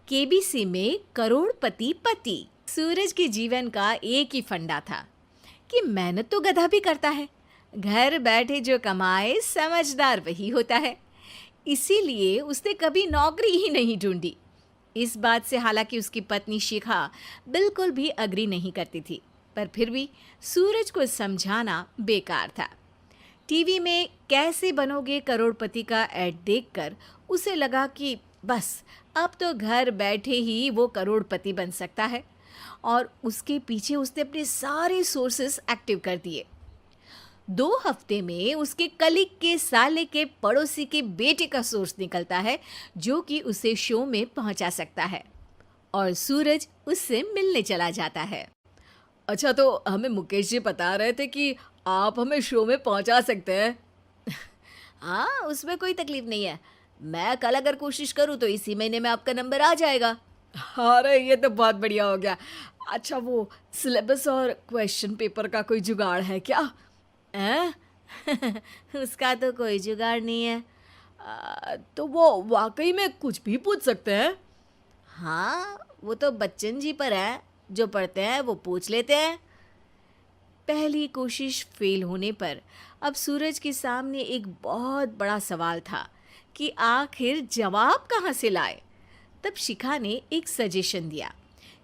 KBC में करोड़पति पति। सूरज के जीवन का एक ही फंडा था कि मेहनत तो गधा भी करता है, घर बैठे जो कमाए समझदार वही होता है। इसीलिए उसने कभी नौकरी ही नहीं ढूंढी। इस बात से हालांकि उसकी पत्नी शिखा बिल्कुल भी अग्री नहीं करती थी, पर फिर भी सूरज को समझाना बेकार था। टीवी में कैसे बनोगे करोड़पति का ऐड देखकर उसे लगा कि बस अब तो घर बैठे ही वो करोड़पति बन सकता है, और उसके पीछे उसने अपने सारे सोर्सेस एक्टिव कर दिए। 2 हफ्ते में उसके कलीग के साले के पड़ोसी के बेटे का सोर्स निकलता है जो कि उसे शो में पहुंचा सकता है, और सूरज उससे मिलने चला जाता है। अच्छा, तो हमें मुकेश जी बता रहे थे कि आप हमें शो में पहुंचा सकते हैं। हाँ, उसमें कोई तकलीफ नहीं है। मैं कल अगर कोशिश करूँ तो इसी महीने में आपका नंबर आ जाएगा। अरे ये तो बहुत बढ़िया हो गया। अच्छा, वो सिलेबस और क्वेश्चन पेपर का कोई जुगाड़ है क्या? हैं? उसका तो कोई जुगाड़ नहीं है। तो वो वाकई में कुछ भी पूछ सकते हैं? हाँ, वो तो बच्चन जी पर है, जो पढ़ते हैं वो पूछ लेते हैं। पहली कोशिश फेल होने पर अब सूरज के सामने एक बहुत बड़ा सवाल था कि आखिर जवाब कहाँ से लाए। तब शिखा ने एक सजेशन दिया,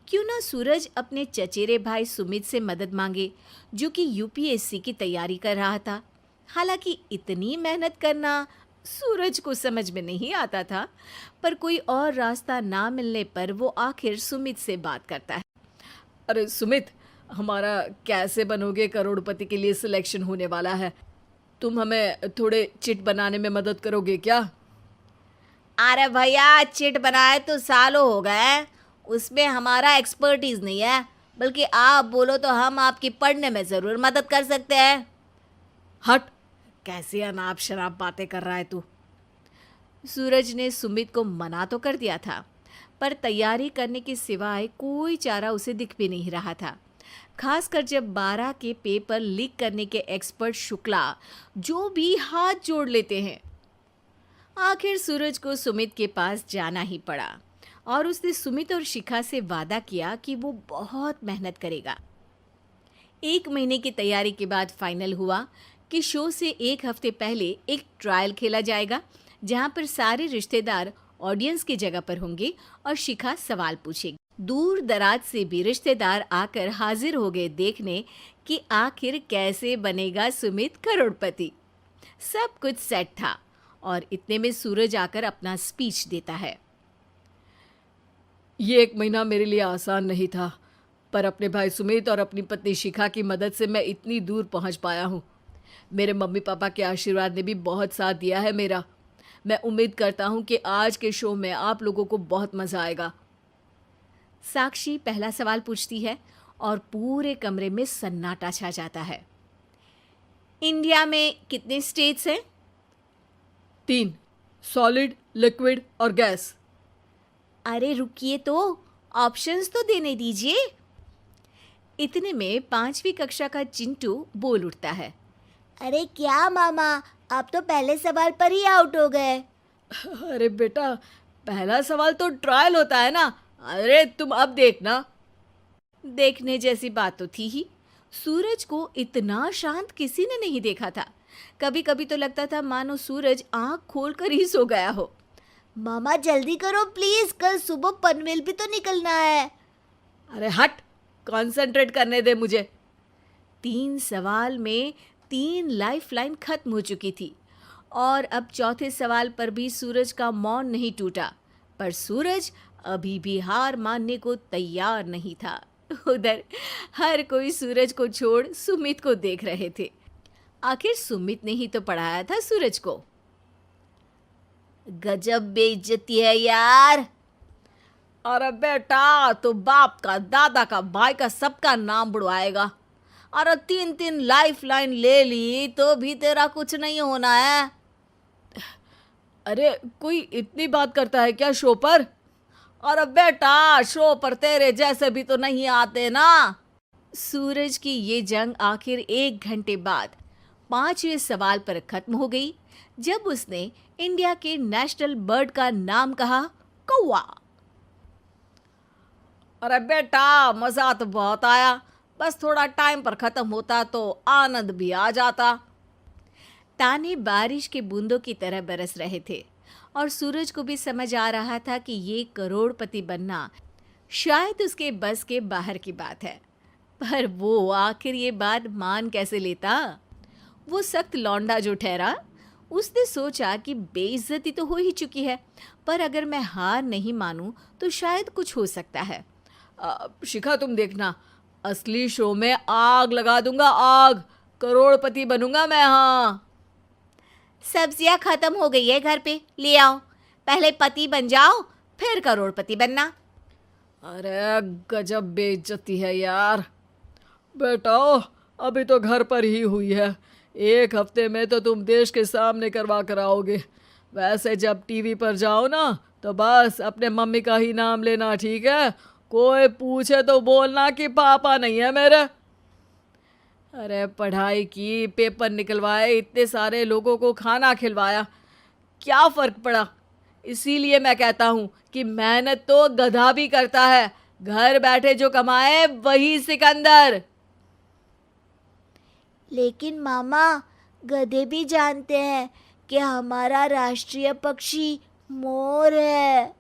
क्यों ना सूरज अपने चचेरे भाई सुमित से मदद मांगे, जो कि यूपीएससी की तैयारी कर रहा था। हालांकि इतनी मेहनत करना सूरज को समझ में नहीं आता था, पर कोई और रास्ता ना मिलने पर वो आखिर सुमित से बात करता है। अरे सुमित, हमारा कैसे बनोगे करोड़पति के लिए सिलेक्शन होने वाला है। तुम हमें थोड़े चिट बनाने में मदद करोगे क्या? अरे भैया, चिट बनाए तो सालों हो गए, उसमें हमारा एक्सपर्टीज नहीं है, बल्कि आप बोलो तो हम आपकी पढ़ने में ज़रूर मदद कर सकते हैं। हट, कैसी अनाप शराब बातें कर रहा है तू। सूरज ने सुमित को मना तो कर दिया था, पर तैयारी करने के सिवाय कोई चारा उसे दिख भी नहीं रहा था। खासकर जब 12 के पेपर लीक करने के एक्सपर्ट शुक्ला जो भी हाथ जोड़ लेते हैं। आखिर सूरज को सुमित के पास जाना ही पड़ा, और उसने सुमित और शिखा से वादा किया कि वो बहुत मेहनत करेगा। 1 महीने की तैयारी के बाद फाइनल हुआ कि शो से 1 हफ्ते पहले एक ट्रायल खेला जाएगा, जहां पर सारे रिश्तेदार ऑडियंस की जगह पर होंगे और शिखा सवाल पूछेगी। दूर दराज से भी रिश्तेदार आकर हाजिर हो गए देखने कि आखिर कैसे बनेगा सुमित करोड़पति। सब कुछ सेट था, और इतने में सूरज आकर अपना स्पीच देता है। ये 1 महीना मेरे लिए आसान नहीं था, पर अपने भाई सुमित और अपनी पत्नी शिखा की मदद से मैं इतनी दूर पहुंच पाया हूँ। मेरे मम्मी पापा के आशीर्वाद ने भी बहुत साथ दिया है मेरा। मैं उम्मीद करता हूँ कि आज के शो में आप लोगों को बहुत मज़ा आएगा। साक्षी पहला सवाल पूछती है और पूरे कमरे में सन्नाटा छा जाता है। इंडिया में कितने स्टेट्स हैं? 3, सॉलिड, लिक्विड और गैस। अरे रुकिए, तो ऑप्शंस तो देने दीजिए। इतने में 5वीं कक्षा का चिंटू बोल उठता है। अरे क्या मामा, आप तो पहले सवाल पर ही आउट हो गए। अरे बेटा, पहला सवाल तो ट्रायल होता है ना। अरे तुम अब देखना। देखने जैसी बात तो थी ही। सूरज को इतना शांत किसी ने नहीं देखा था। कभी कभी तो लगता था मानो सूरज आंख खोलकर ही सो गया हो। मामा जल्दी करो प्लीज, कल सुबह पनवेल भी तो निकलना है। अरे हट, कंसंट्रेट करने दे मुझे। 3 सवाल में 3 लाइफलाइन खत्म हो चुकी थी, और अब चौथे सवाल पर भी सूरज का मौन नहीं टूटा। पर सूरज अभी भी हार मानने को तैयार नहीं था। उधर हर कोई सूरज को छोड़ सुमित को देख रहे थे। आखिर सुमित ने ही तो पढ़ाया था सूरज को। गजब बेइज्जती है यार। अरे बेटा, तो बाप का, दादा का, भाई का, सबका नाम बुड़वाएगा। अरे 3 लाइफ लाइन ले ली तो भी तेरा कुछ नहीं होना है। अरे कोई इतनी बात करता है क्या शो पर? अरे बेटा, शो पर तेरे जैसे भी तो नहीं आते ना। सूरज की ये जंग आखिर 1 घंटे बाद 5वें सवाल पर खत्म हो गई, जब उसने इंडिया के नेशनल बर्ड का नाम कहा, कौवा। अरे बेटा, मज़ा तो बहुत आया, बस थोड़ा टाइम पर ख़त्म होता तो आनंद भी आ जाता। ताने बारिश के बूंदों की तरह बरस रहे थे और सूरज को भी समझ आ रहा था कि ये करोड़पति बनना शायद उसके बस के बाहर की बात है। पर वो आखिर ये बात मान कैसे लेता? वो सख्त लौंडा जो ठहरा, उसने सोचा कि बेइज्जती तो हो ही चुकी है, पर अगर मैं हार नहीं मानूं तो शायद कुछ हो सकता है। शिखा, तुम देखना, असली शो में आग लगा दूंगा, आग, करोड़पति बनूंगा मैं। हाँ, सब्जियां खत्म हो गई है घर पे, ले आओ। पहले पति बन जाओ, फिर करोड़पति बनना। अरे गजब बेइज्जती है यार। बेटा, अभी तो घर पर ही हुई है, 1 हफ्ते में तो तुम देश के सामने करवा कर आओगे। वैसे जब टीवी पर जाओ ना, तो बस अपने मम्मी का ही नाम लेना, ठीक है? कोई पूछे तो बोलना कि पापा नहीं है मेरे। अरे पढ़ाई की, पेपर निकलवाए, इतने सारे लोगों को खाना खिलवाया, क्या फ़र्क पड़ा? इसीलिए मैं कहता हूँ कि मेहनत तो गधा भी करता है, घर बैठे जो कमाए वही सिकंदर। लेकिन मामा, गधे भी जानते हैं कि हमारा राष्ट्रीय पक्षी मोर है।